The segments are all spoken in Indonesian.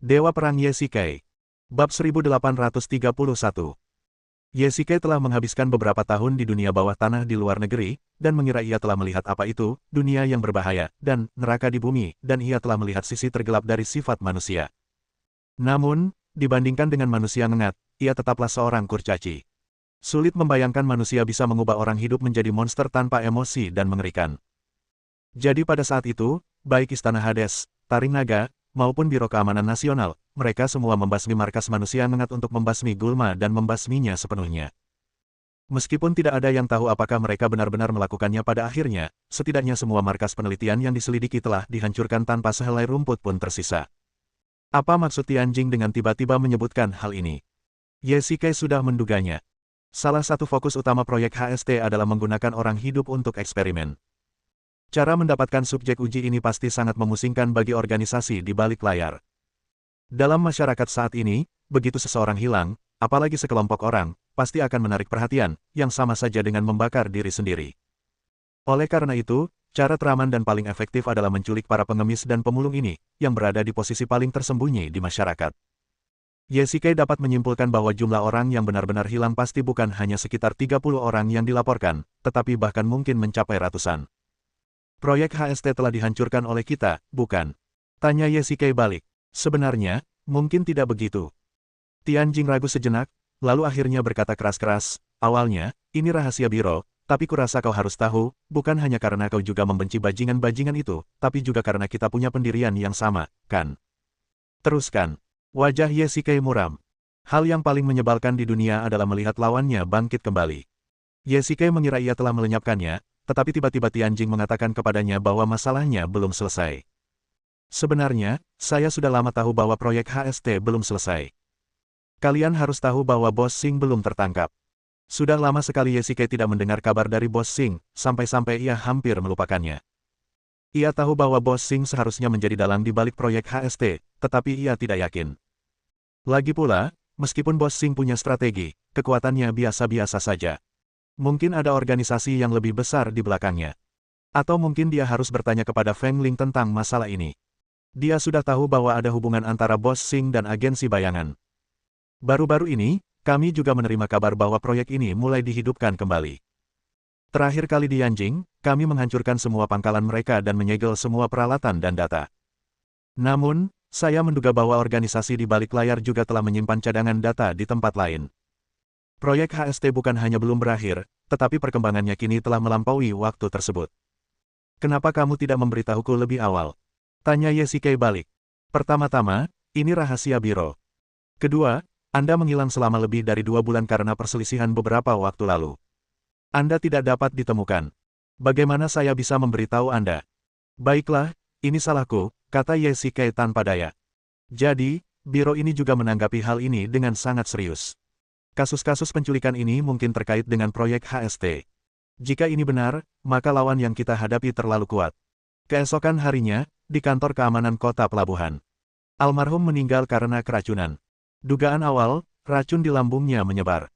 Dewa Perang Yesikai. Bab 1831. Yesikai telah menghabiskan beberapa tahun di dunia bawah tanah di luar negeri, dan mengira ia telah melihat apa itu, dunia yang berbahaya, dan neraka di bumi, dan ia telah melihat sisi tergelap dari sifat manusia. Namun, dibandingkan dengan manusia ngengat, ia tetaplah seorang kurcaci. Sulit membayangkan manusia bisa mengubah orang hidup menjadi monster tanpa emosi dan mengerikan. Jadi pada saat itu, baik Istana Hades, Taring Naga, maupun Biro Keamanan Nasional, mereka semua membasmi markas manusia ngengat untuk membasmi Gulma dan membasminya sepenuhnya. Meskipun tidak ada yang tahu apakah mereka benar-benar melakukannya pada akhirnya, setidaknya semua markas penelitian yang diselidiki telah dihancurkan tanpa sehelai rumput pun tersisa. Apa maksud Tianjing dengan tiba-tiba menyebutkan hal ini? Yesikai sudah menduganya. Salah satu fokus utama proyek HST adalah menggunakan orang hidup untuk eksperimen. Cara mendapatkan subjek uji ini pasti sangat memusingkan bagi organisasi di balik layar. Dalam masyarakat saat ini, begitu seseorang hilang, apalagi sekelompok orang, pasti akan menarik perhatian, yang sama saja dengan membakar diri sendiri. Oleh karena itu, cara teraman dan paling efektif adalah menculik para pengemis dan pemulung ini, yang berada di posisi paling tersembunyi di masyarakat. Yesikai dapat menyimpulkan bahwa jumlah orang yang benar-benar hilang pasti bukan hanya sekitar 30 orang yang dilaporkan, tetapi bahkan mungkin mencapai ratusan. Proyek HST telah dihancurkan oleh kita, bukan? Tanya Yesikai balik. Sebenarnya, mungkin tidak begitu. Tianjing ragu sejenak, lalu akhirnya berkata keras-keras, awalnya, ini rahasia biro, tapi kurasa kau harus tahu, bukan hanya karena kau juga membenci bajingan-bajingan itu, tapi juga karena kita punya pendirian yang sama, kan? Teruskan. Wajah Yesikai muram. Hal yang paling menyebalkan di dunia adalah melihat lawannya bangkit kembali. Yesikai mengira ia telah melenyapkannya, tetapi tiba-tiba Tianjing mengatakan kepadanya bahwa masalahnya belum selesai. Sebenarnya, saya sudah lama tahu bahwa proyek HST belum selesai. Kalian harus tahu bahwa Bos Sing belum tertangkap. Sudah lama sekali Yesikai tidak mendengar kabar dari Bos Sing, sampai-sampai ia hampir melupakannya. Ia tahu bahwa Bos Sing seharusnya menjadi dalang di balik proyek HST, tetapi ia tidak yakin. Lagi pula, meskipun Bos Sing punya strategi, kekuatannya biasa-biasa saja. Mungkin ada organisasi yang lebih besar di belakangnya. Atau mungkin dia harus bertanya kepada Feng Ling tentang masalah ini. Dia sudah tahu bahwa ada hubungan antara Bos Sing dan agensi bayangan. Baru-baru ini, kami juga menerima kabar bahwa proyek ini mulai dihidupkan kembali. Terakhir kali di Yanjing, kami menghancurkan semua pangkalan mereka dan menyegel semua peralatan dan data. Namun, saya menduga bahwa organisasi di balik layar juga telah menyimpan cadangan data di tempat lain. Proyek HST bukan hanya belum berakhir, tetapi perkembangannya kini telah melampaui waktu tersebut. Kenapa kamu tidak memberitahuku lebih awal? Tanya Yesikai balik. Pertama-tama, ini rahasia biro. Kedua, Anda menghilang selama lebih dari 2 bulan karena perselisihan beberapa waktu lalu. Anda tidak dapat ditemukan. Bagaimana saya bisa memberitahu Anda? Baiklah, ini salahku, kata Yesikai tanpa daya. Jadi, biro ini juga menanggapi hal ini dengan sangat serius. Kasus-kasus penculikan ini mungkin terkait dengan proyek HST. Jika ini benar, maka lawan yang kita hadapi terlalu kuat. Keesokan harinya, di kantor keamanan kota pelabuhan. Almarhum meninggal karena keracunan. Dugaan awal, racun di lambungnya menyebar.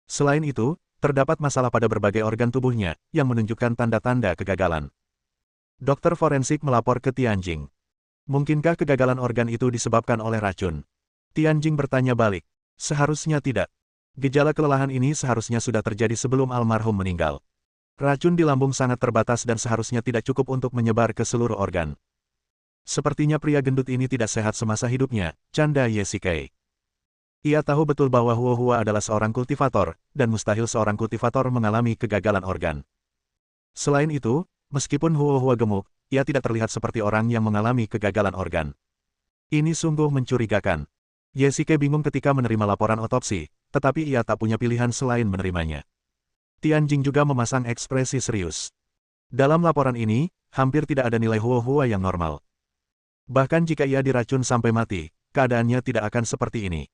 Selain itu, terdapat masalah pada berbagai organ tubuhnya, yang menunjukkan tanda-tanda kegagalan. Dokter forensik melapor ke Tianjing. Mungkinkah kegagalan organ itu disebabkan oleh racun? Tianjing bertanya balik. Seharusnya tidak. Gejala kelelahan ini seharusnya sudah terjadi sebelum almarhum meninggal. Racun di lambung sangat terbatas dan seharusnya tidak cukup untuk menyebar ke seluruh organ. Sepertinya pria gendut ini tidak sehat semasa hidupnya, canda Yesikai. Ia tahu betul bahwa Huohua adalah seorang kultivator, dan mustahil seorang kultivator mengalami kegagalan organ. Selain itu, meskipun Huohua gemuk, ia tidak terlihat seperti orang yang mengalami kegagalan organ. Ini sungguh mencurigakan. Yesikai bingung ketika menerima laporan otopsi, tetapi ia tak punya pilihan selain menerimanya. Tianjing juga memasang ekspresi serius. Dalam laporan ini, hampir tidak ada nilai Huohua yang normal. Bahkan jika ia diracun sampai mati, keadaannya tidak akan seperti ini.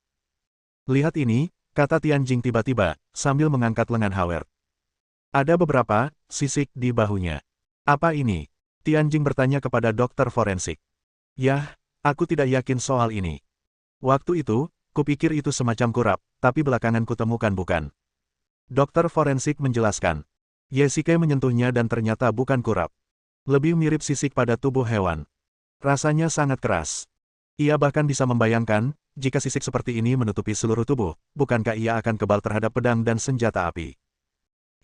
Lihat ini, kata Tianjing tiba-tiba, sambil mengangkat lengan Howard. Ada beberapa sisik di bahunya. Apa ini? Tianjing bertanya kepada dokter forensik. Yah, aku tidak yakin soal ini. Waktu itu, kupikir itu semacam kurap, tapi belakangan kutemukan bukan. Dokter forensik menjelaskan. Yesikai menyentuhnya dan ternyata bukan kurap. Lebih mirip sisik pada tubuh hewan. Rasanya sangat keras. Ia bahkan bisa membayangkan, jika sisik seperti ini menutupi seluruh tubuh, bukankah ia akan kebal terhadap pedang dan senjata api?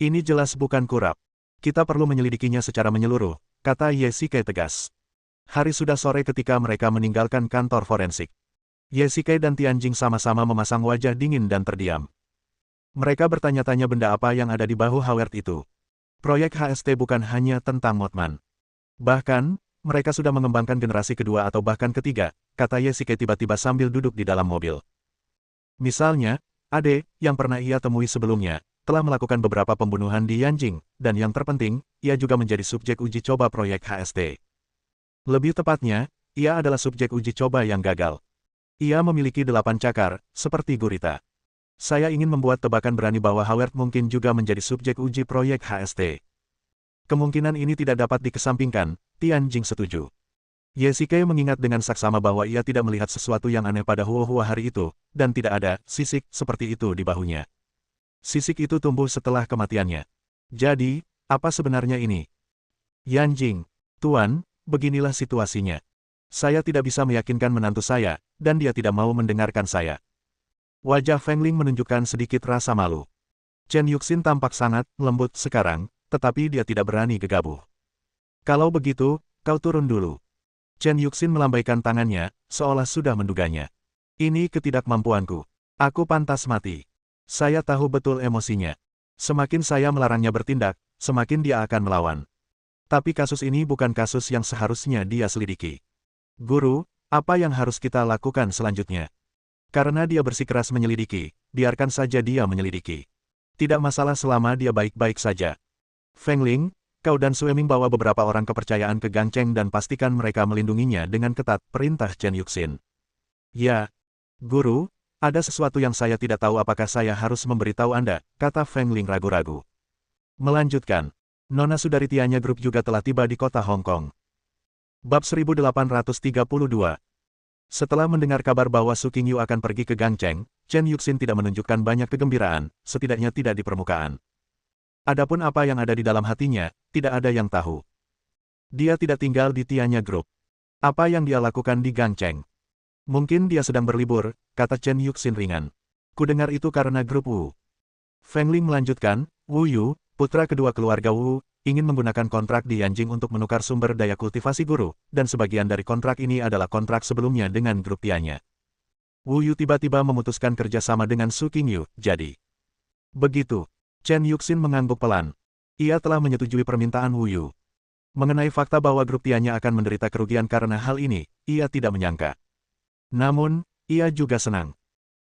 Ini jelas bukan kurap. Kita perlu menyelidikinya secara menyeluruh, kata Ye-Shike tegas. Hari sudah sore ketika mereka meninggalkan kantor forensik. Ye-Shike dan Tianjing sama-sama memasang wajah dingin dan terdiam. Mereka bertanya-tanya benda apa yang ada di bahu Howard itu. Proyek HST bukan hanya tentang Mothman. Bahkan, mereka sudah mengembangkan generasi kedua atau bahkan ketiga, kata Ye-Shike tiba-tiba sambil duduk di dalam mobil. Misalnya, Ade, yang pernah ia temui sebelumnya, telah melakukan beberapa pembunuhan di Yanjing, dan yang terpenting, ia juga menjadi subjek uji coba proyek HST. Lebih tepatnya, ia adalah subjek uji coba yang gagal. Ia memiliki 8 cakar, seperti gurita. Saya ingin membuat tebakan berani bahwa Howard mungkin juga menjadi subjek uji proyek HST. Kemungkinan ini tidak dapat dikesampingkan, Tianjing setuju. Ye-Shike mengingat dengan saksama bahwa ia tidak melihat sesuatu yang aneh pada Huo-Hua hari itu, dan tidak ada sisik seperti itu di bahunya. Sisik itu tumbuh setelah kematiannya. Jadi, apa sebenarnya ini? Yanjing, Tuan, beginilah situasinya. Saya tidak bisa meyakinkan menantu saya, dan dia tidak mau mendengarkan saya. Wajah Feng Ling menunjukkan sedikit rasa malu. Chen Yuxin tampak sangat lembut sekarang, tetapi dia tidak berani gegabah. Kalau begitu, kau turun dulu. Chen Yuxin melambaikan tangannya, seolah sudah menduganya. Ini ketidakmampuanku. Aku pantas mati. Saya tahu betul emosinya. Semakin saya melarangnya bertindak, semakin dia akan melawan. Tapi kasus ini bukan kasus yang seharusnya dia selidiki. Guru, apa yang harus kita lakukan selanjutnya? Karena dia bersikeras menyelidiki, biarkan saja dia menyelidiki. Tidak masalah selama dia baik-baik saja. Feng Ling, kau dan Sueming bawa beberapa orang kepercayaan ke Gang Cheng dan pastikan mereka melindunginya dengan ketat, perintah Chen Yuxin. Ya, Guru, ada sesuatu yang saya tidak tahu apakah saya harus memberitahu Anda, kata Feng Ling ragu-ragu. Melanjutkan, Nona Sudari Tianya Group juga telah tiba di kota Hong Kong. Bab 1832. Setelah mendengar kabar bahwa Su Qingyu akan pergi ke Gang Cheng, Chen Yuxin tidak menunjukkan banyak kegembiraan, setidaknya tidak di permukaan. Adapun apa yang ada di dalam hatinya, tidak ada yang tahu. Dia tidak tinggal di Tianya Group. Apa yang dia lakukan di Gang Cheng? Mungkin dia sedang berlibur, kata Chen Yuxin ringan. Kudengar itu karena grup Wu. Feng Ling melanjutkan, Wu Yu, putra kedua keluarga Wu, ingin menggunakan kontrak di Yanjing untuk menukar sumber daya kultivasi guru, dan sebagian dari kontrak ini adalah kontrak sebelumnya dengan grup Tianya. Wu Yu tiba-tiba memutuskan kerjasama dengan Su Qingyu, jadi. Begitu. Chen Yuxin mengangguk pelan. Ia telah menyetujui permintaan Wu Yu. Mengenai fakta bahwa grup Tianya akan menderita kerugian karena hal ini, ia tidak menyangka. Namun, ia juga senang.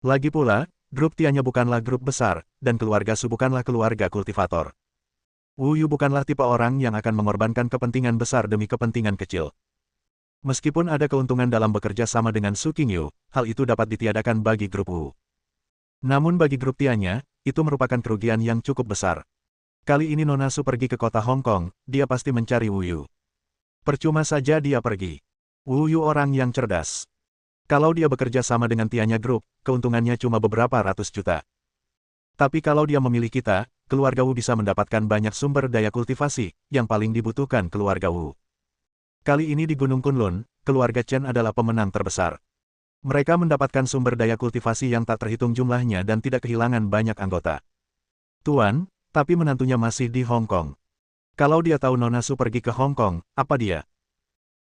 Lagi pula, grup Tianya bukanlah grup besar, dan keluarga Su bukanlah keluarga kultivator. Wu Yu bukanlah tipe orang yang akan mengorbankan kepentingan besar demi kepentingan kecil. Meskipun ada keuntungan dalam bekerja sama dengan Su Qingyu, hal itu dapat ditiadakan bagi grup Wu. Namun bagi grup Tianya, itu merupakan kerugian yang cukup besar. Kali ini Nona Su pergi ke kota Hong Kong, dia pasti mencari Wu Yu. Percuma saja dia pergi. Wu Yu orang yang cerdas. Kalau dia bekerja sama dengan Tianya Group, keuntungannya cuma beberapa ratus juta. Tapi kalau dia memilih kita, keluarga Wu bisa mendapatkan banyak sumber daya kultivasi, yang paling dibutuhkan keluarga Wu. Kali ini di Gunung Kunlun, keluarga Chen adalah pemenang terbesar. Mereka mendapatkan sumber daya kultivasi yang tak terhitung jumlahnya dan tidak kehilangan banyak anggota. Tuan, tapi menantunya masih di Hong Kong. Kalau dia tahu Nona Su pergi ke Hong Kong, apa dia?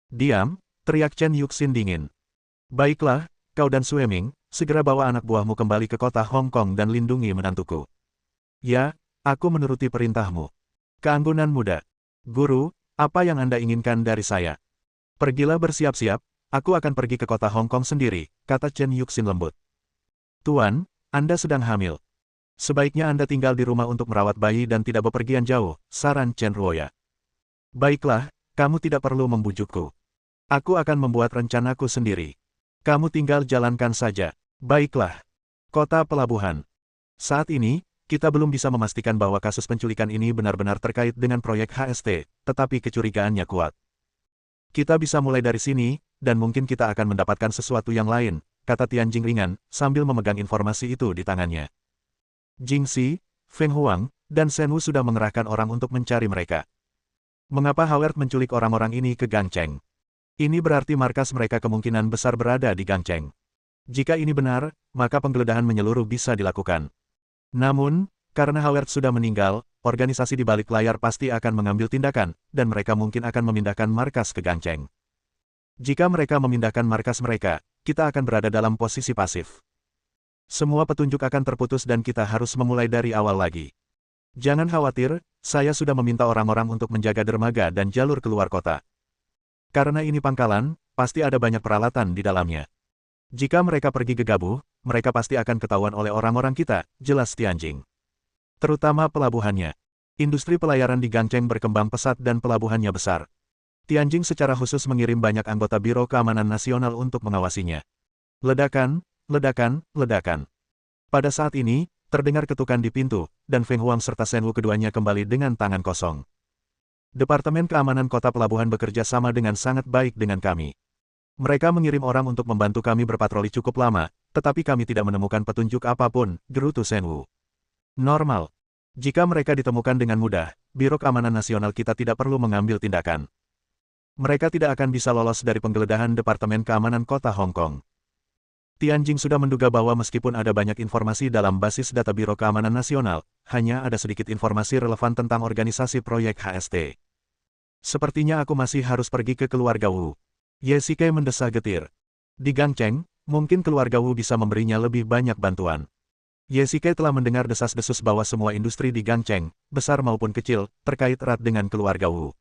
Diam, teriak Chen Yuxin dingin. Baiklah, kau dan Sueming, segera bawa anak buahmu kembali ke kota Hong Kong dan lindungi menantuku. Ya, aku menuruti perintahmu. Keanggunan muda. Guru, apa yang Anda inginkan dari saya? Pergilah bersiap-siap. Aku akan pergi ke kota Hong Kong sendiri, kata Chen Yuxin lembut. Tuan, Anda sedang hamil. Sebaiknya Anda tinggal di rumah untuk merawat bayi dan tidak bepergian jauh, saran Chen Ruoya. Baiklah, kamu tidak perlu membujukku. Aku akan membuat rencanaku sendiri. Kamu tinggal jalankan saja. Baiklah. Kota pelabuhan. Saat ini, kita belum bisa memastikan bahwa kasus penculikan ini benar-benar terkait dengan proyek HST, tetapi kecurigaannya kuat. Kita bisa mulai dari sini, dan mungkin kita akan mendapatkan sesuatu yang lain, kata Tianjing ringan, sambil memegang informasi itu di tangannya. Jingxi, Feng Huang, dan Shen Wu sudah mengerahkan orang untuk mencari mereka. Mengapa Howard menculik orang-orang ini ke Gang Cheng? Ini berarti markas mereka kemungkinan besar berada di Gangcheng. Jika ini benar, maka penggeledahan menyeluruh bisa dilakukan. Namun, karena Howard sudah meninggal, organisasi di balik layar pasti akan mengambil tindakan, dan mereka mungkin akan memindahkan markas ke Gangcheng. Jika mereka memindahkan markas mereka, kita akan berada dalam posisi pasif. Semua petunjuk akan terputus dan kita harus memulai dari awal lagi. Jangan khawatir, saya sudah meminta orang-orang untuk menjaga dermaga dan jalur keluar kota. Karena ini pangkalan, pasti ada banyak peralatan di dalamnya. Jika mereka pergi gegabah, mereka pasti akan ketahuan oleh orang-orang kita, jelas Tianjing. Terutama pelabuhannya. Industri pelayaran di Gangcheng berkembang pesat dan pelabuhannya besar. Tianjing secara khusus mengirim banyak anggota Biro Keamanan Nasional untuk mengawasinya. Ledakan, ledakan, ledakan. Pada saat ini, terdengar ketukan di pintu, dan Feng Huang serta Shen Wu keduanya kembali dengan tangan kosong. Departemen Keamanan Kota Pelabuhan bekerja sama dengan sangat baik dengan kami. Mereka mengirim orang untuk membantu kami berpatroli cukup lama, tetapi kami tidak menemukan petunjuk apapun, gerutu Shen Wu. Normal. Jika mereka ditemukan dengan mudah, Biro Keamanan Nasional kita tidak perlu mengambil tindakan. Mereka tidak akan bisa lolos dari penggeledahan Departemen Keamanan Kota Hong Kong. Tianjing sudah menduga bahwa meskipun ada banyak informasi dalam basis data Biro Keamanan Nasional, hanya ada sedikit informasi relevan tentang organisasi proyek HST. Sepertinya aku masih harus pergi ke keluarga Wu. Ye Shike mendesah getir. Di Gangcheng, mungkin keluarga Wu bisa memberinya lebih banyak bantuan. Ye Shike telah mendengar desas-desus bahwa semua industri di Gangcheng, besar maupun kecil, terkait erat dengan keluarga Wu.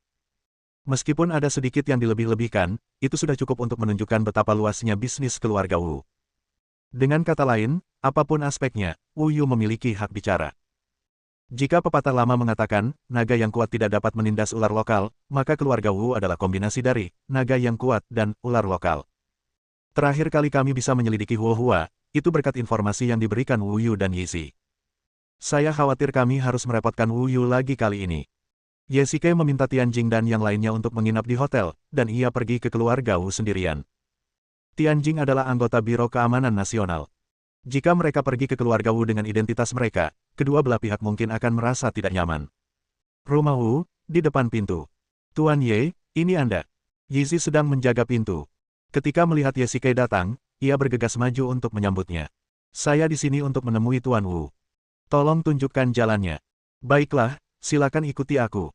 Meskipun ada sedikit yang dilebih-lebihkan, itu sudah cukup untuk menunjukkan betapa luasnya bisnis keluarga Wu. Dengan kata lain, apapun aspeknya, Wu Yu memiliki hak bicara. Jika pepatah lama mengatakan, naga yang kuat tidak dapat menindas ular lokal, maka keluarga Wu adalah kombinasi dari naga yang kuat dan ular lokal. Terakhir kali kami bisa menyelidiki Huohua, itu berkat informasi yang diberikan Wu Yu dan Yizi. Saya khawatir kami harus merepotkan Wu Yu lagi kali ini. Ye Shike meminta Tianjing dan yang lainnya untuk menginap di hotel, dan ia pergi ke keluarga Wu sendirian. Tianjing adalah anggota Biro Keamanan Nasional. Jika mereka pergi ke keluarga Wu dengan identitas mereka, kedua belah pihak mungkin akan merasa tidak nyaman. Rumah Wu, di depan pintu. Tuan Ye, ini Anda. Yizi sedang menjaga pintu. Ketika melihat Ye Shike datang, ia bergegas maju untuk menyambutnya. Saya di sini untuk menemui Tuan Wu. Tolong tunjukkan jalannya. Baiklah, silakan ikuti aku.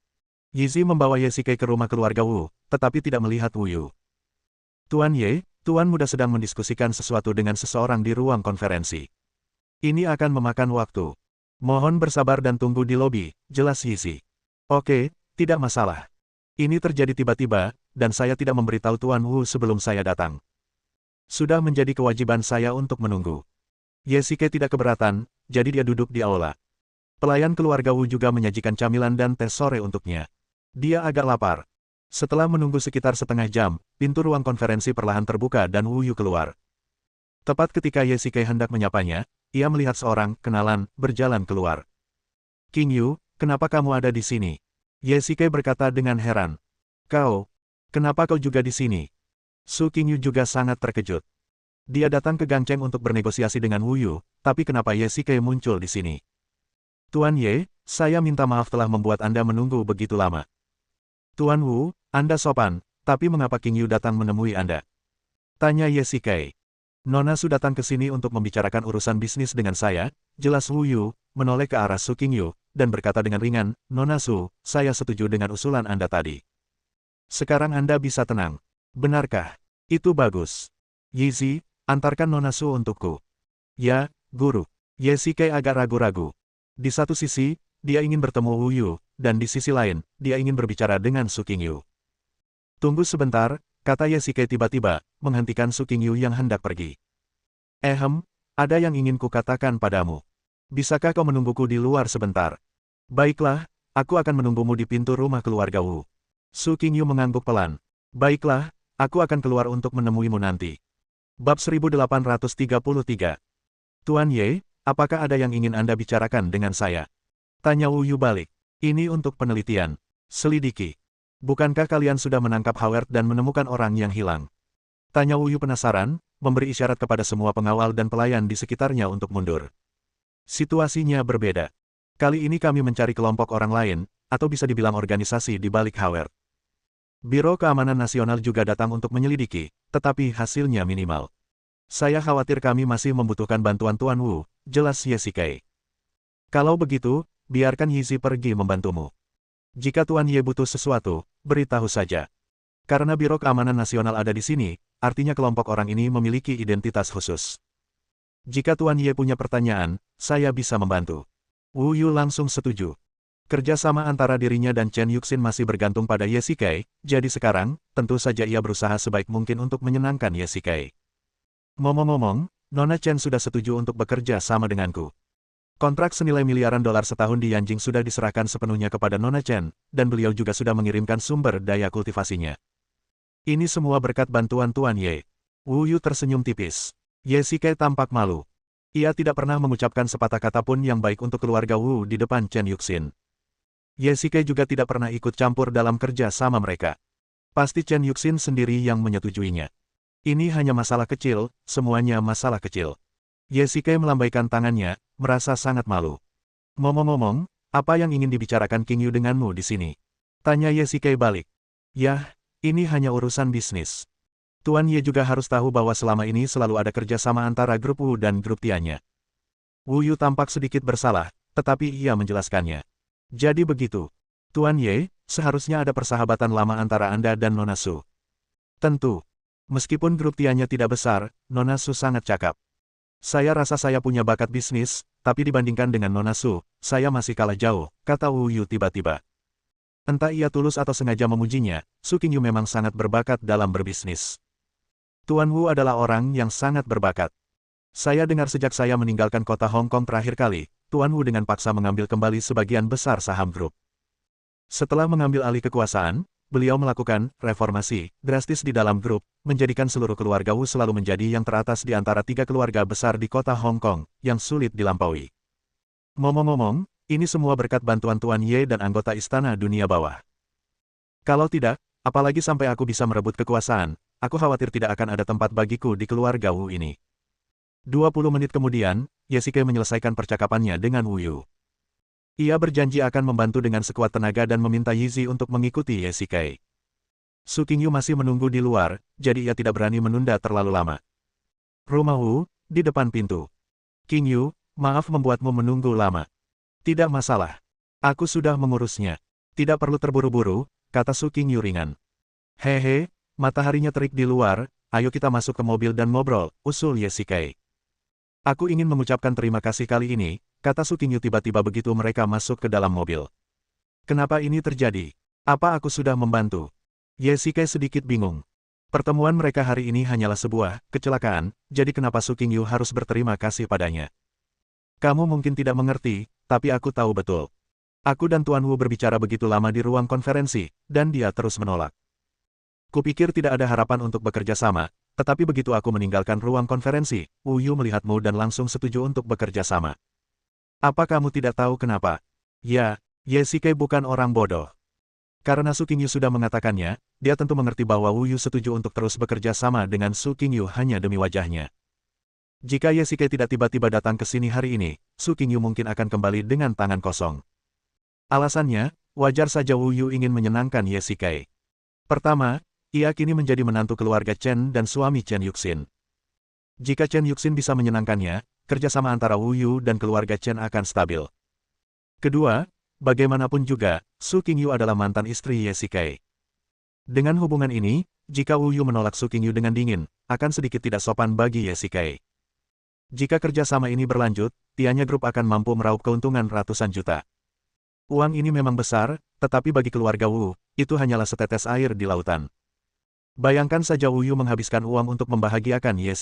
Yizi membawa Ye Shike ke rumah keluarga Wu, tetapi tidak melihat Wu Yu. Tuan Ye, Tuan Muda sedang mendiskusikan sesuatu dengan seseorang di ruang konferensi. Ini akan memakan waktu. Mohon bersabar dan tunggu di lobi, jelas Yizi. Oke, tidak masalah. Ini terjadi tiba-tiba, dan saya tidak memberitahu Tuan Wu sebelum saya datang. Sudah menjadi kewajiban saya untuk menunggu. Ye Shike tidak keberatan, jadi dia duduk di aula. Pelayan keluarga Wu juga menyajikan camilan dan teh sore untuknya. Dia agak lapar. Setelah menunggu sekitar setengah jam, pintu ruang konferensi perlahan terbuka dan Wu Yu keluar. Tepat ketika Ye Shike hendak menyapanya, ia melihat seorang kenalan berjalan keluar. King Yu, kenapa kamu ada di sini? Ye Shike berkata dengan heran. Kenapa kau juga di sini? Su King Yu juga sangat terkejut. Dia datang ke Gangcheng untuk bernegosiasi dengan Wu Yu, tapi kenapa Ye Shike muncul di sini? Tuan Ye, saya minta maaf telah membuat Anda menunggu begitu lama. Tuan Wu, Anda sopan, tapi mengapa King Yu datang menemui Anda? Tanya Ye Shike. Nona Su datang ke sini untuk membicarakan urusan bisnis dengan saya, jelas Wu Yu, menoleh ke arah Su King Yu, dan berkata dengan ringan, Nona Su, saya setuju dengan usulan Anda tadi. Sekarang Anda bisa tenang. Benarkah? Itu bagus. Yizi, antarkan Nona Su untukku. Ya, Guru. Ye Shike agak ragu-ragu. Di satu sisi, dia ingin bertemu Wu Yu, dan di sisi lain, dia ingin berbicara dengan Su King Yu. Tunggu sebentar, kata Ye Shike tiba-tiba, menghentikan Su King Yu yang hendak pergi. Ada yang ingin kukatakan padamu. Bisakah kau menungguku di luar sebentar? Baiklah, aku akan menunggumu di pintu rumah keluarga Wu. Su King Yu mengangguk pelan. Baiklah, aku akan keluar untuk menemuimu nanti. Bab 1833. Tuan Ye, apakah ada yang ingin Anda bicarakan dengan saya? Tanya Wu Yu balik. Ini untuk penelitian. Selidiki. Bukankah kalian sudah menangkap Howard dan menemukan orang yang hilang? Tanya Wu Yu penasaran, memberi isyarat kepada semua pengawal dan pelayan di sekitarnya untuk mundur. Situasinya berbeda. Kali ini kami mencari kelompok orang lain, atau bisa dibilang organisasi di balik Howard. Biro Keamanan Nasional juga datang untuk menyelidiki, tetapi hasilnya minimal. Saya khawatir kami masih membutuhkan bantuan Tuan Wu, jelas Ye. Kalau begitu, biarkan Yizi pergi membantumu. Jika Tuan Ye butuh sesuatu, beritahu saja. Karena Biro Keamanan Nasional ada di sini, artinya kelompok orang ini memiliki identitas khusus. Jika Tuan Ye punya pertanyaan, saya bisa membantu. Wu Yu langsung setuju. Kerjasama antara dirinya dan Chen Yuxin masih bergantung pada Ye, jadi sekarang, tentu saja ia berusaha sebaik mungkin untuk menyenangkan Ye. Ngomong-ngomong, Nona Chen sudah setuju untuk bekerja sama denganku. Kontrak senilai miliaran dolar setahun di Yanjing sudah diserahkan sepenuhnya kepada Nona Chen, dan beliau juga sudah mengirimkan sumber daya kultivasinya. Ini semua berkat bantuan Tuan Ye. Wu Yu tersenyum tipis. Ye tampak malu. Ia tidak pernah mengucapkan sepatah kata pun yang baik untuk keluarga Wu di depan Chen Yuxin. Ye juga tidak pernah ikut campur dalam kerja sama mereka. Pasti Chen Yuxin sendiri yang menyetujuinya. Ini hanya masalah kecil, semuanya masalah kecil. Ye melambaikan tangannya, merasa sangat malu. Ngomong-ngomong, apa yang ingin dibicarakan King Yu denganmu di sini? Tanya Ye balik. Yah, ini hanya urusan bisnis. Tuan Ye juga harus tahu bahwa selama ini selalu ada kerjasama antara grup Wu dan grup Tianya. Wu Yu tampak sedikit bersalah, tetapi ia menjelaskannya. Jadi begitu. Tuan Ye, seharusnya ada persahabatan lama antara Anda dan Nona Su. Tentu. Meskipun grup Tianya tidak besar, Nona Su sangat cakap. Saya rasa saya punya bakat bisnis, tapi dibandingkan dengan Nona Su, saya masih kalah jauh, kata Wu Yu tiba-tiba. Entah ia tulus atau sengaja memujinya, Su Qingyu memang sangat berbakat dalam berbisnis. Tuan Wu adalah orang yang sangat berbakat. Saya dengar sejak saya meninggalkan kota Hong Kong terakhir kali, Tuan Wu dengan paksa mengambil kembali sebagian besar saham grup. Setelah mengambil alih kekuasaan, beliau melakukan reformasi drastis di dalam grup, menjadikan seluruh keluarga Wu selalu menjadi yang teratas di antara 3 keluarga besar di kota Hong Kong, yang sulit dilampaui. Ngomong-ngomong, ini semua berkat bantuan Tuan Ye dan anggota Istana Dunia Bawah. Kalau tidak, apalagi sampai aku bisa merebut kekuasaan, aku khawatir tidak akan ada tempat bagiku di keluarga Wu ini. 20 menit kemudian, Ye menyelesaikan percakapannya dengan Wu Yu. Ia berjanji akan membantu dengan sekuat tenaga dan meminta Yizi untuk mengikuti Ye. Su Qingyu masih menunggu di luar, jadi ia tidak berani menunda terlalu lama. Rumah Wu, di depan pintu. Qingyu, maaf membuatmu menunggu lama. Tidak masalah. Aku sudah mengurusnya. Tidak perlu terburu-buru, kata Su Qingyu ringan. Hehe, mataharinya terik di luar, ayo kita masuk ke mobil dan ngobrol, usul Ye. Aku ingin mengucapkan terima kasih kali ini, kata Su Qingyu tiba-tiba begitu mereka masuk ke dalam mobil. Kenapa ini terjadi? Apa aku sudah membantu? Ye sedikit bingung. Pertemuan mereka hari ini hanyalah sebuah kecelakaan, jadi kenapa Su Qingyu harus berterima kasih padanya? Kamu mungkin tidak mengerti, tapi aku tahu betul. Aku dan Tuan Wu berbicara begitu lama di ruang konferensi, dan dia terus menolak. Kupikir tidak ada harapan untuk bekerja sama, tetapi begitu aku meninggalkan ruang konferensi, Wu Yu melihatmu dan langsung setuju untuk bekerja sama. Apa kamu tidak tahu kenapa? Ya, Ye bukan orang bodoh. Karena Su Qingyu sudah mengatakannya, dia tentu mengerti bahwa Wu Yu setuju untuk terus bekerja sama dengan Su Qingyu hanya demi wajahnya. Jika Ye tidak tiba-tiba datang ke sini hari ini, Su Qingyu mungkin akan kembali dengan tangan kosong. Alasannya, wajar saja Wu Yu ingin menyenangkan Ye. Pertama, ia kini menjadi menantu keluarga Chen dan suami Chen Yuxin. Jika Chen Yuxin bisa menyenangkannya, kerjasama antara Wu Yu dan keluarga Chen akan stabil. Kedua, bagaimanapun juga, Su Qingyu adalah mantan istri Ye. Dengan hubungan ini, jika Wu Yu menolak Su Qingyu dengan dingin, akan sedikit tidak sopan bagi Ye. Jika kerjasama ini berlanjut, Tianya Group akan mampu meraup keuntungan ratusan juta. Uang ini memang besar, tetapi bagi keluarga Wu, itu hanyalah setetes air di lautan. Bayangkan saja Wu Yu menghabiskan uang untuk membahagiakan Ye.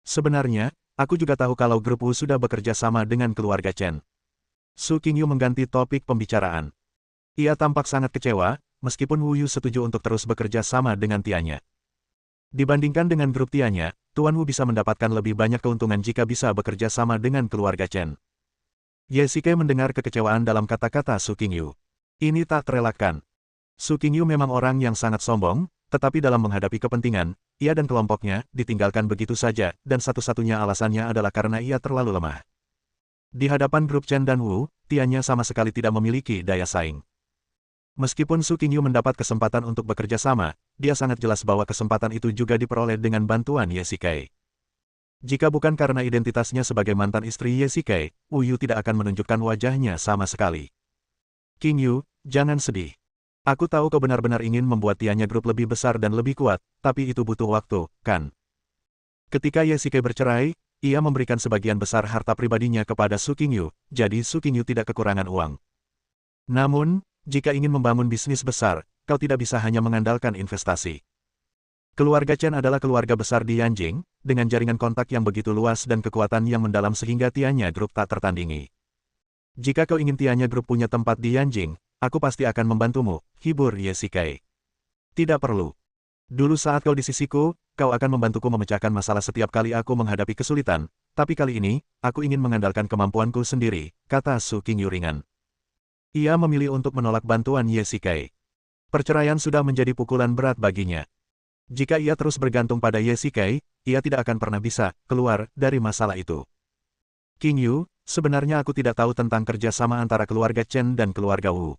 Sebenarnya, aku juga tahu kalau grup Wu sudah bekerja sama dengan keluarga Chen. Su Qingyu mengganti topik pembicaraan. Ia tampak sangat kecewa, meskipun Wu Yu setuju untuk terus bekerja sama dengan Tianya. Dibandingkan dengan grup Tianya, Tuan Wu bisa mendapatkan lebih banyak keuntungan jika bisa bekerja sama dengan keluarga Chen. Ye mendengar kekecewaan dalam kata-kata Su Qingyu. Ini tak terelakkan. Su Qingyu memang orang yang sangat sombong, tetapi dalam menghadapi kepentingan, ia dan kelompoknya ditinggalkan begitu saja, dan satu-satunya alasannya adalah karena ia terlalu lemah. Di hadapan grup Chen dan Wu, Tianya sama sekali tidak memiliki daya saing. Meskipun Su Qingyu mendapat kesempatan untuk bekerja sama, dia sangat jelas bahwa kesempatan itu juga diperoleh dengan bantuan Ye Shikai. Jika bukan karena identitasnya sebagai mantan istri Ye Shikai, Wu Yu tidak akan menunjukkan wajahnya sama sekali. Qingyu, jangan sedih. Aku tahu kau benar-benar ingin membuat Tianya Group lebih besar dan lebih kuat, tapi itu butuh waktu, kan? Ketika Ye Shikai bercerai, ia memberikan sebagian besar harta pribadinya kepada Su Qingyu, jadi Su Qingyu tidak kekurangan uang. Namun, jika ingin membangun bisnis besar, kau tidak bisa hanya mengandalkan investasi. Keluarga Chen adalah keluarga besar di Yanjing, dengan jaringan kontak yang begitu luas dan kekuatan yang mendalam sehingga Tianya Group tak tertandingi. Jika kau ingin Tianya Group punya tempat di Yanjing, aku pasti akan membantumu, hibur Ye Shikai. Tidak perlu. Dulu saat kau di sisiku, kau akan membantuku memecahkan masalah setiap kali aku menghadapi kesulitan, tapi kali ini, aku ingin mengandalkan kemampuanku sendiri, kata Su Qingyu ringan. Ia memilih untuk menolak bantuan Ye Shikai. Perceraian sudah menjadi pukulan berat baginya. Jika ia terus bergantung pada Ye Shikai, ia tidak akan pernah bisa keluar dari masalah itu. Qingyu, sebenarnya aku tidak tahu tentang kerjasama antara keluarga Chen dan keluarga Wu.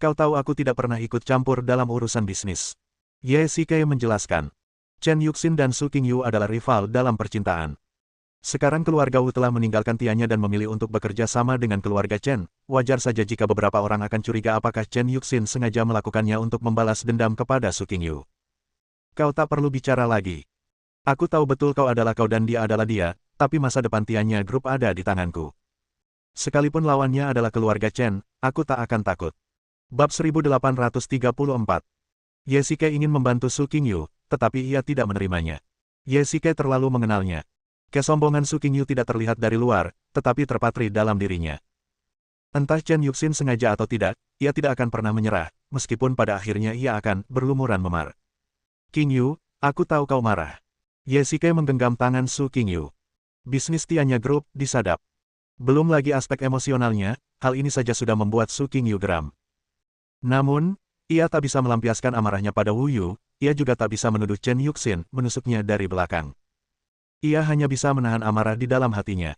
Kau tahu aku tidak pernah ikut campur dalam urusan bisnis. Ye Shikai menjelaskan. Chen Yuxin dan Su Qingyu adalah rival dalam percintaan. Sekarang keluarga Wu telah meninggalkan Tianya dan memilih untuk bekerja sama dengan keluarga Chen. Wajar saja jika beberapa orang akan curiga apakah Chen Yuxin sengaja melakukannya untuk membalas dendam kepada Su Qingyu. Kau tak perlu bicara lagi. Aku tahu betul kau adalah kau dan dia adalah dia, tapi masa depan Tianya Group ada di tanganku. Sekalipun lawannya adalah keluarga Chen, aku tak akan takut. Bab 1834. Ye Shikai ingin membantu Su Qingyu, tetapi ia tidak menerimanya. Ye Shikai terlalu mengenalnya. Kesombongan Su Qingyu tidak terlihat dari luar, tetapi terpatri dalam dirinya. Entah Chen Yuxin sengaja atau tidak, ia tidak akan pernah menyerah, meskipun pada akhirnya ia akan berlumuran memar. Qingyu, aku tahu kau marah. Ye Shikai menggenggam tangan Su Qingyu. Bisnis Tianya Group disadap. Belum lagi aspek emosionalnya, hal ini saja sudah membuat Su Qingyu geram. Namun, ia tak bisa melampiaskan amarahnya pada Wu Yu, ia juga tak bisa menuduh Chen Yuxin menusuknya dari belakang. Ia hanya bisa menahan amarah di dalam hatinya.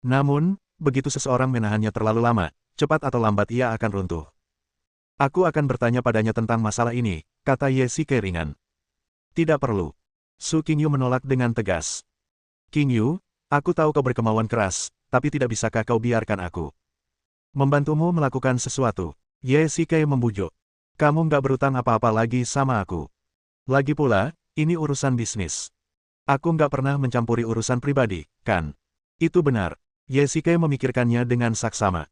Namun, begitu seseorang menahannya terlalu lama, cepat atau lambat ia akan runtuh. Aku akan bertanya padanya tentang masalah ini, kata Ye Shikai ringan. Tidak perlu. Su Qingyu menolak dengan tegas. Qingyu, aku tahu kau berkemauan keras, tapi tidak bisakah kau biarkan aku membantumu melakukan sesuatu? Ye Shikai membujuk. Kamu nggak berutang apa-apa lagi sama aku. Lagi pula, ini urusan bisnis. Aku nggak pernah mencampuri urusan pribadi, kan? Itu benar. Ye Shikai memikirkannya dengan saksama.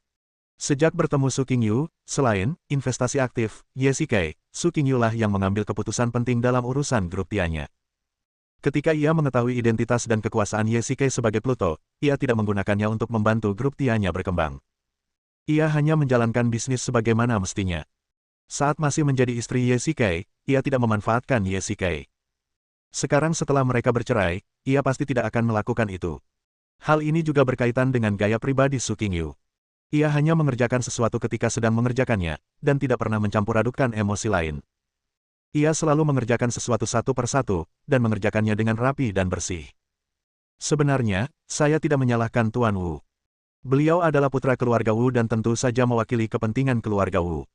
Sejak bertemu Su Qingyu, selain investasi aktif, Ye Shikai, Su Qingyu lah yang mengambil keputusan penting dalam urusan grup Tianya. Ketika ia mengetahui identitas dan kekuasaan Ye Shikai sebagai Pluto, ia tidak menggunakannya untuk membantu grup Tianya berkembang. Ia hanya menjalankan bisnis sebagaimana mestinya. Saat masih menjadi istri Ye Shikai, ia tidak memanfaatkan Ye Shikai. Sekarang setelah mereka bercerai, ia pasti tidak akan melakukan itu. Hal ini juga berkaitan dengan gaya pribadi Su Qingyu. Ia hanya mengerjakan sesuatu ketika sedang mengerjakannya, dan tidak pernah mencampur adukkan emosi lain. Ia selalu mengerjakan sesuatu satu persatu, dan mengerjakannya dengan rapi dan bersih. Sebenarnya, saya tidak menyalahkan Tuan Wu. Beliau adalah putra keluarga Wu dan tentu saja mewakili kepentingan keluarga Wu.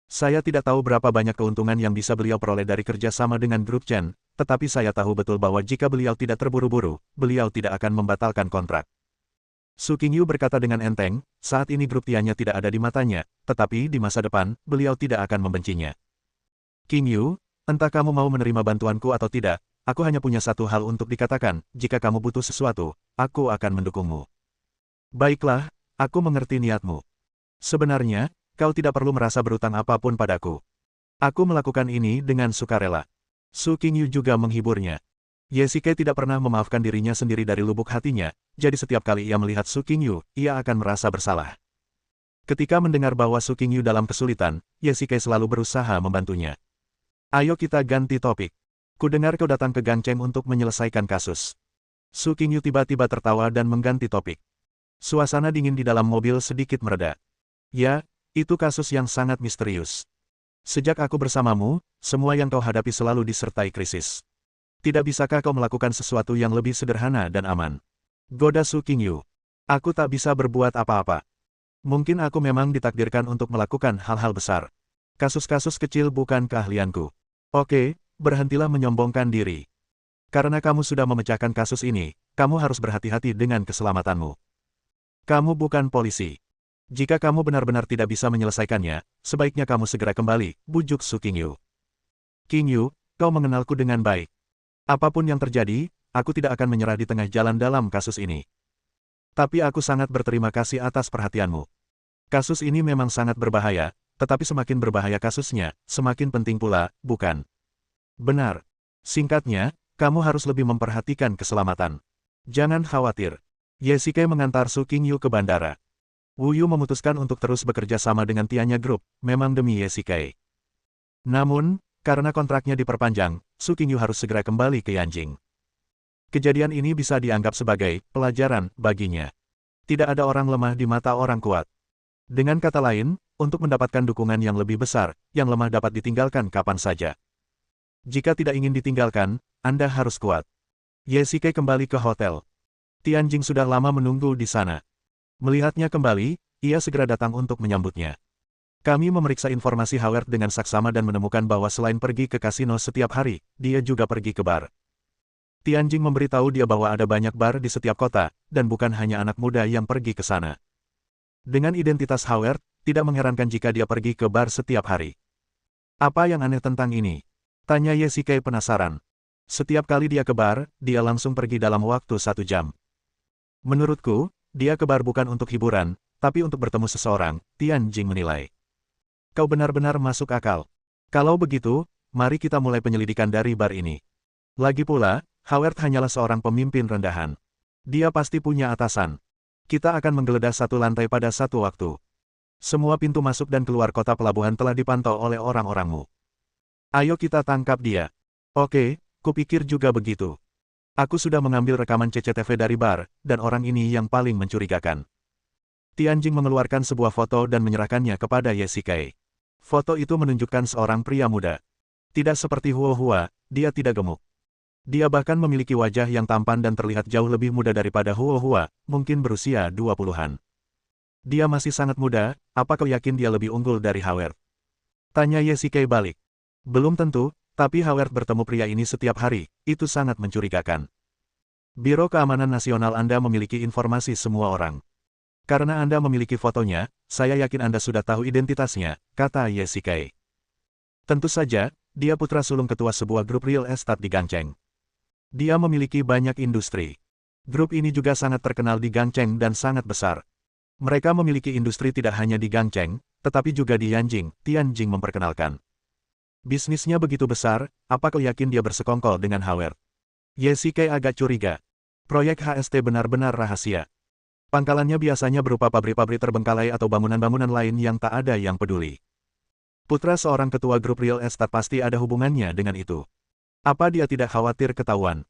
Saya tidak tahu berapa banyak keuntungan yang bisa beliau peroleh dari kerjasama dengan grup Chen, tetapi saya tahu betul bahwa jika beliau tidak terburu-buru, beliau tidak akan membatalkan kontrak. Su Qingyu berkata dengan enteng, saat ini grup Tianya tidak ada di matanya, tetapi di masa depan, beliau tidak akan membencinya. Qingyu, entah kamu mau menerima bantuanku atau tidak, aku hanya punya satu hal untuk dikatakan, jika kamu butuh sesuatu, aku akan mendukungmu. Baiklah, aku mengerti niatmu. Sebenarnya, kau tidak perlu merasa berutang apapun padaku. Aku melakukan ini dengan sukarela. Su Qingyu juga menghiburnya. Ye Shikai tidak pernah memaafkan dirinya sendiri dari lubuk hatinya, jadi setiap kali ia melihat Su Qingyu, ia akan merasa bersalah. Ketika mendengar bahwa Su Qingyu dalam kesulitan, Ye Shikai selalu berusaha membantunya. Ayo kita ganti topik. Kudengar kau datang ke Gang Cheng untuk menyelesaikan kasus. Su Qingyu tiba-tiba tertawa dan mengganti topik. Suasana dingin di dalam mobil sedikit mereda. Ya, itu kasus yang sangat misterius. Sejak aku bersamamu, semua yang kau hadapi selalu disertai krisis. Tidak bisakah kau melakukan sesuatu yang lebih sederhana dan aman? Goda Su Qingyu. Aku tak bisa berbuat apa-apa. Mungkin aku memang ditakdirkan untuk melakukan hal-hal besar. Kasus-kasus kecil bukan keahlianku. Oke, berhentilah menyombongkan diri. Karena kamu sudah memecahkan kasus ini, kamu harus berhati-hati dengan keselamatanmu. Kamu bukan polisi. Jika kamu benar-benar tidak bisa menyelesaikannya, sebaiknya kamu segera kembali, bujuk Su Qingyu. Qingyu, kau mengenalku dengan baik. Apapun yang terjadi, aku tidak akan menyerah di tengah jalan dalam kasus ini. Tapi aku sangat berterima kasih atas perhatianmu. Kasus ini memang sangat berbahaya, tetapi semakin berbahaya kasusnya, semakin penting pula, bukan? Benar. Singkatnya, kamu harus lebih memperhatikan keselamatan. Jangan khawatir. Ye Shikai mengantar Su Qingyu ke bandara. Wu Yu memutuskan untuk terus bekerja sama dengan Tianya Group, memang demi Ye Shikai. Namun, karena kontraknya diperpanjang, Su Qingyu harus segera kembali ke Yanjing. Kejadian ini bisa dianggap sebagai pelajaran baginya. Tidak ada orang lemah di mata orang kuat. Dengan kata lain, untuk mendapatkan dukungan yang lebih besar, yang lemah dapat ditinggalkan kapan saja. Jika tidak ingin ditinggalkan, Anda harus kuat. Ye Shikai kembali ke hotel. Tianjing sudah lama menunggu di sana. Melihatnya kembali, ia segera datang untuk menyambutnya. Kami memeriksa informasi Howard dengan saksama dan menemukan bahwa selain pergi ke kasino setiap hari, dia juga pergi ke bar. Tianjing memberitahu dia bahwa ada banyak bar di setiap kota, dan bukan hanya anak muda yang pergi ke sana. Dengan identitas Howard, tidak mengherankan jika dia pergi ke bar setiap hari. Apa yang aneh tentang ini? Tanya Ye Shikai penasaran. Setiap kali dia ke bar, dia langsung pergi dalam waktu 1 jam. Menurutku, dia ke bar bukan untuk hiburan, tapi untuk bertemu seseorang, Tianjing menilai. Kau benar-benar masuk akal. Kalau begitu, mari kita mulai penyelidikan dari bar ini. Lagi pula, Howard hanyalah seorang pemimpin rendahan. Dia pasti punya atasan. Kita akan menggeledah satu lantai pada satu waktu. Semua pintu masuk dan keluar kota pelabuhan telah dipantau oleh orang-orangmu. Ayo kita tangkap dia. Oke, kupikir juga begitu. Aku sudah mengambil rekaman CCTV dari bar, dan orang ini yang paling mencurigakan. Tianjing mengeluarkan sebuah foto dan menyerahkannya kepada Ye Shikai. Foto itu menunjukkan seorang pria muda. Tidak seperti Huo Hua, dia tidak gemuk. Dia bahkan memiliki wajah yang tampan dan terlihat jauh lebih muda daripada Huo Hua, mungkin berusia 20-an. Dia masih sangat muda, apa kau yakin dia lebih unggul dari Howard? Tanya Ye Shikai balik. Belum tentu, tapi Howard bertemu pria ini setiap hari, itu sangat mencurigakan. Biro Keamanan Nasional Anda memiliki informasi semua orang. Karena Anda memiliki fotonya, saya yakin Anda sudah tahu identitasnya, kata Ye Shikai. Tentu saja, dia putra sulung ketua sebuah grup real estate di Gangcheng. Dia memiliki banyak industri. Grup ini juga sangat terkenal di Gangcheng dan sangat besar. Mereka memiliki industri tidak hanya di Gangcheng, tetapi juga di Yanjing, Tianjing memperkenalkan. Bisnisnya begitu besar, apa kau yakin dia bersekongkol dengan Howard? Ye Shikai agak curiga. Proyek HST benar-benar rahasia. Pangkalannya biasanya berupa pabrik-pabrik terbengkalai atau bangunan-bangunan lain yang tak ada yang peduli. Putra seorang ketua grup real estate pasti ada hubungannya dengan itu. Apa dia tidak khawatir ketahuan?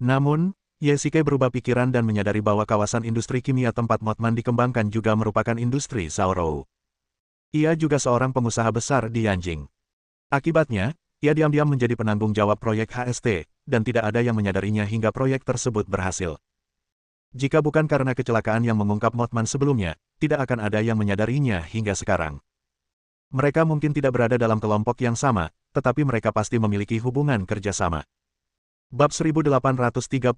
Namun, Ye Shikai berubah pikiran dan menyadari bahwa kawasan industri kimia tempat Motman dikembangkan juga merupakan industri Saorou. Ia juga seorang pengusaha besar di Yanjing. Akibatnya, ia diam-diam menjadi penanggung jawab proyek HST, dan tidak ada yang menyadarinya hingga proyek tersebut berhasil. Jika bukan karena kecelakaan yang mengungkap Motman sebelumnya, tidak akan ada yang menyadarinya hingga sekarang. Mereka mungkin tidak berada dalam kelompok yang sama, tetapi mereka pasti memiliki hubungan kerjasama. Bab 1835.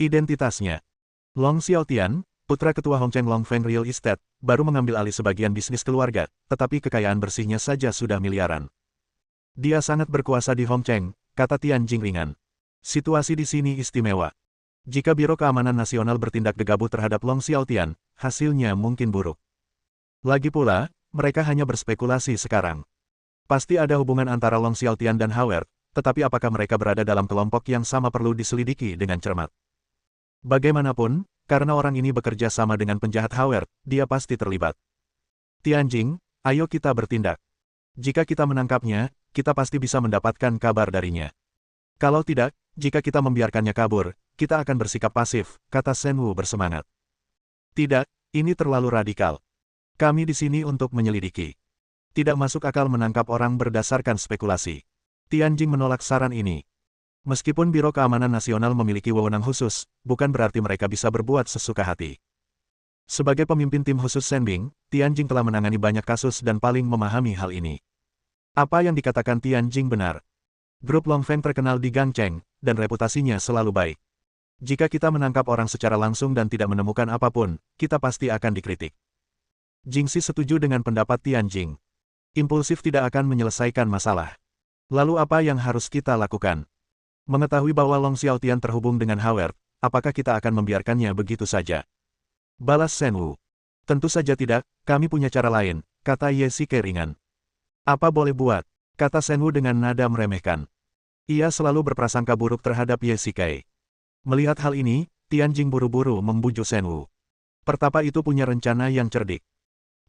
Identitasnya. Long Xiaotian, putra ketua Hongcheng Longfeng Real Estate, baru mengambil alih sebagian bisnis keluarga, tetapi kekayaan bersihnya saja sudah miliaran. Dia sangat berkuasa di Hongcheng, kata Tianjing ringan. Situasi di sini istimewa. Jika Biro Keamanan Nasional bertindak gegabah terhadap Long Xiaotian, hasilnya mungkin buruk. Lagi pula, mereka hanya berspekulasi sekarang. Pasti ada hubungan antara Long Xiaotian dan Howard, tetapi apakah mereka berada dalam kelompok yang sama perlu diselidiki dengan cermat. Bagaimanapun, karena orang ini bekerja sama dengan penjahat Howard, dia pasti terlibat. Tianjing, ayo kita bertindak. Jika kita menangkapnya, kita pasti bisa mendapatkan kabar darinya. Kalau tidak, jika kita membiarkannya kabur, kita akan bersikap pasif, kata Shen Wu bersemangat. Tidak, ini terlalu radikal. Kami di sini untuk menyelidiki. Tidak masuk akal menangkap orang berdasarkan spekulasi. Tianjing menolak saran ini. Meskipun Biro Keamanan Nasional memiliki wewenang khusus, bukan berarti mereka bisa berbuat sesuka hati. Sebagai pemimpin tim khusus Shenbing, Tianjing telah menangani banyak kasus dan paling memahami hal ini. Apa yang dikatakan Tianjing benar. Grup Longfeng terkenal di Gangcheng, dan reputasinya selalu baik. Jika kita menangkap orang secara langsung dan tidak menemukan apapun, kita pasti akan dikritik. Jingxi setuju dengan pendapat Tianjing. Impulsif tidak akan menyelesaikan masalah. Lalu apa yang harus kita lakukan? Mengetahui bahwa Long Xiaotian terhubung dengan Howard, apakah kita akan membiarkannya begitu saja? Balas Shen Wu. Tentu saja tidak, kami punya cara lain, kata Ye Xike ringan. Apa boleh buat? Kata Shen Wu dengan nada meremehkan. Ia selalu berprasangka buruk terhadap Ye Xike. Melihat hal ini, Tianjing buru-buru membujuk Shen Wu. Pertapa itu punya rencana yang cerdik.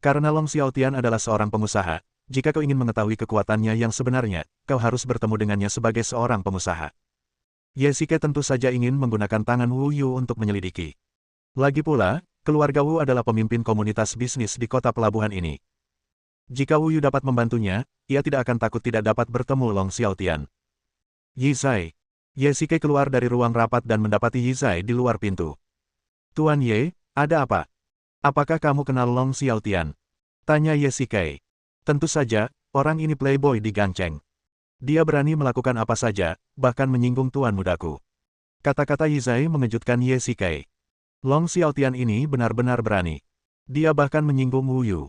Karena Long Xiaotian adalah seorang pengusaha, jika kau ingin mengetahui kekuatannya yang sebenarnya, kau harus bertemu dengannya sebagai seorang pengusaha. Ye Xike tentu saja ingin menggunakan tangan Wu Yu untuk menyelidiki. Lagi pula, keluarga Wu adalah pemimpin komunitas bisnis di kota pelabuhan ini. Jika Wu Yu dapat membantunya, ia tidak akan takut tidak dapat bertemu Long Xiaotian. Yizai. Ye Xike keluar dari ruang rapat dan mendapati Yizai di luar pintu. Tuan Ye, ada apa? Apakah kamu kenal Long Xiaotian? Tanya Ye Xike. Tentu saja, orang ini playboy di Gangcheng. Dia berani melakukan apa saja, bahkan menyinggung tuan mudaku. Kata-kata Yizai mengejutkan Ye Xike. Long Xiaotian ini benar-benar berani. Dia bahkan menyinggung Wu Yu.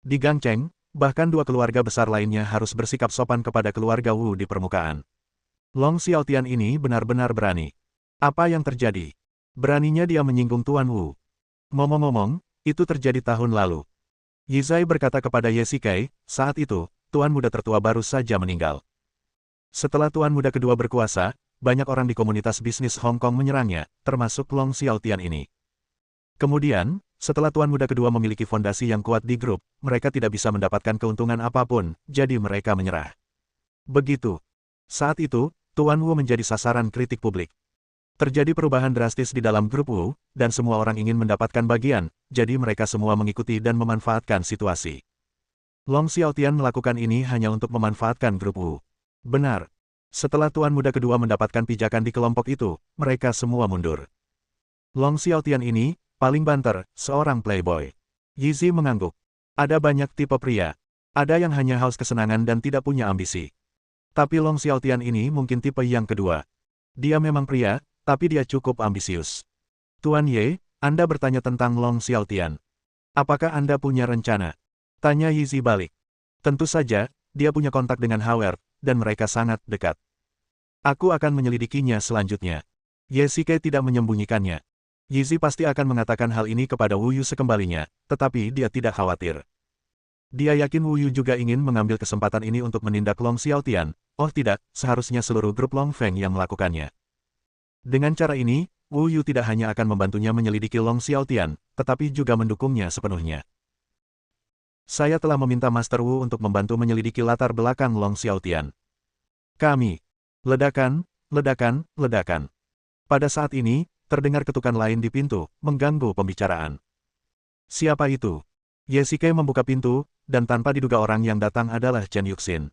Di Gangcheng, bahkan dua keluarga besar lainnya harus bersikap sopan kepada keluarga Wu di permukaan. Long Xiaotian ini benar-benar berani. Apa yang terjadi? Beraninya dia menyinggung Tuan Wu. Ngomong-ngomong, itu terjadi tahun lalu. Yizai berkata kepada Ye Xike, saat itu, Tuan Muda tertua baru saja meninggal. Setelah Tuan Muda kedua berkuasa, banyak orang di komunitas bisnis Hong Kong menyerangnya, termasuk Long Xiaotian ini. Kemudian, setelah Tuan Muda kedua memiliki fondasi yang kuat di grup, mereka tidak bisa mendapatkan keuntungan apapun, jadi mereka menyerah. Begitu. Saat itu, Tuan Wu menjadi sasaran kritik publik. Terjadi perubahan drastis di dalam grup Wu, dan semua orang ingin mendapatkan bagian, jadi mereka semua mengikuti dan memanfaatkan situasi. Long Xiaotian melakukan ini hanya untuk memanfaatkan grup Wu. Benar. Setelah Tuan Muda kedua mendapatkan pijakan di kelompok itu, mereka semua mundur. Long Xiaotian ini, paling banter, seorang playboy. Yizi mengangguk. Ada banyak tipe pria. Ada yang hanya haus kesenangan dan tidak punya ambisi. Tapi Long Xiaotian ini mungkin tipe yang kedua. Dia memang pria, tapi dia cukup ambisius. Tuan Ye, Anda bertanya tentang Long Xiaotian. Apakah Anda punya rencana? Tanya Yizi balik. Tentu saja, dia punya kontak dengan Howard, dan mereka sangat dekat. Aku akan menyelidikinya selanjutnya. Ye Xike tidak menyembunyikannya. Yizi pasti akan mengatakan hal ini kepada Wu Yu sekembalinya, tetapi dia tidak khawatir. Dia yakin Wu Yu juga ingin mengambil kesempatan ini untuk menindak Long Xiaotian. Oh tidak, seharusnya seluruh grup Long Feng yang melakukannya. Dengan cara ini, Wu Yu tidak hanya akan membantunya menyelidiki Long Xiaotian, tetapi juga mendukungnya sepenuhnya. Saya telah meminta Master Wu untuk membantu menyelidiki latar belakang Long Xiaotian. Kami. Ledakan, ledakan, ledakan. Pada saat ini, terdengar ketukan lain di pintu, mengganggu pembicaraan. Siapa itu? Ye Xike membuka pintu, dan tanpa diduga orang yang datang adalah Chen Yuxin.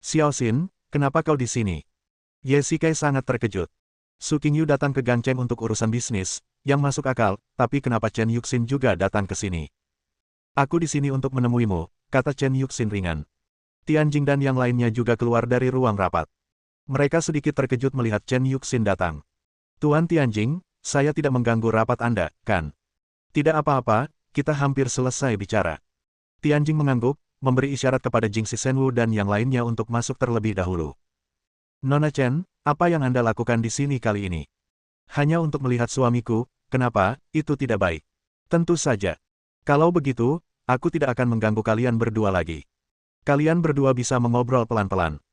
Xiao Xin, kenapa kau di sini? Ye Xike sangat terkejut. Su Qingyu datang ke Gangcheng untuk urusan bisnis, yang masuk akal, tapi kenapa Chen Yuxin juga datang ke sini? Aku di sini untuk menemuimu, kata Chen Yuxin ringan. Tianjing dan yang lainnya juga keluar dari ruang rapat. Mereka sedikit terkejut melihat Chen Yuxin datang. Tuan Tianjing, saya tidak mengganggu rapat Anda, kan? Tidak apa-apa, kita hampir selesai bicara. Tianjing mengangguk, memberi isyarat kepada Jingxi Shenwu dan yang lainnya untuk masuk terlebih dahulu. Nona Chen, apa yang Anda lakukan di sini kali ini? Hanya untuk melihat suamiku, kenapa, itu tidak baik. Tentu saja. Kalau begitu, aku tidak akan mengganggu kalian berdua lagi. Kalian berdua bisa mengobrol pelan-pelan.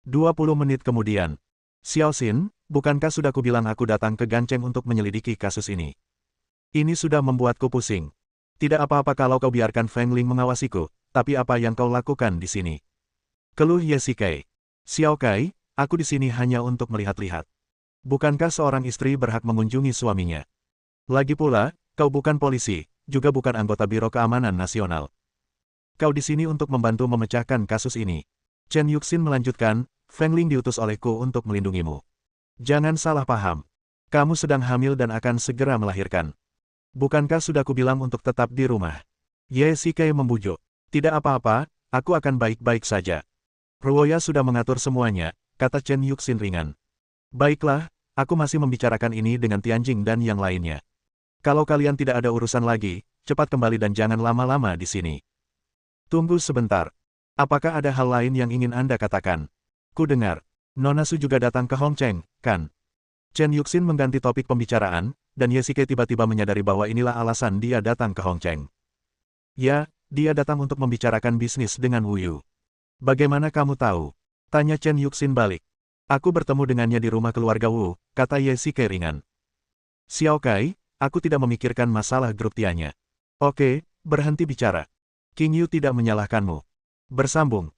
20 menit kemudian. Xiao Xin, bukankah sudah kubilang aku datang ke Gangcheng untuk menyelidiki kasus ini? Ini sudah membuatku pusing. Tidak apa-apa kalau kau biarkan Feng Ling mengawasiku, tapi apa yang kau lakukan di sini? Keluh Ye Xike. Xiao Kai, aku di sini hanya untuk melihat-lihat. Bukankah seorang istri berhak mengunjungi suaminya? Lagi pula, kau bukan polisi, juga bukan anggota Biro Keamanan Nasional. Kau di sini untuk membantu memecahkan kasus ini. Chen Yuxin melanjutkan, Feng Ling diutus olehku untuk melindungimu. Jangan salah paham. Kamu sedang hamil dan akan segera melahirkan. Bukankah sudah kubilang untuk tetap di rumah? Ye Shikai membujuk. Tidak apa-apa, aku akan baik-baik saja. Ruoya sudah mengatur semuanya, kata Chen Yuxin ringan. Baiklah, aku masih membicarakan ini dengan Tianjing dan yang lainnya. Kalau kalian tidak ada urusan lagi, cepat kembali dan jangan lama-lama di sini. Tunggu sebentar. Apakah ada hal lain yang ingin Anda katakan? Ku dengar, Nona Su juga datang ke Hongcheng, kan? Chen Yuxin mengganti topik pembicaraan, dan Ye Shikai tiba-tiba menyadari bahwa inilah alasan dia datang ke Hongcheng. Ya, dia datang untuk membicarakan bisnis dengan Wu Yu. Bagaimana kamu tahu? Tanya Chen Yuxin balik. Aku bertemu dengannya di rumah keluarga Wu, kata Ye Shikai ringan. Xiao Kai, aku tidak memikirkan masalah grup Tianya. Oke, berhenti bicara. King Yu tidak menyalahkanmu. Bersambung.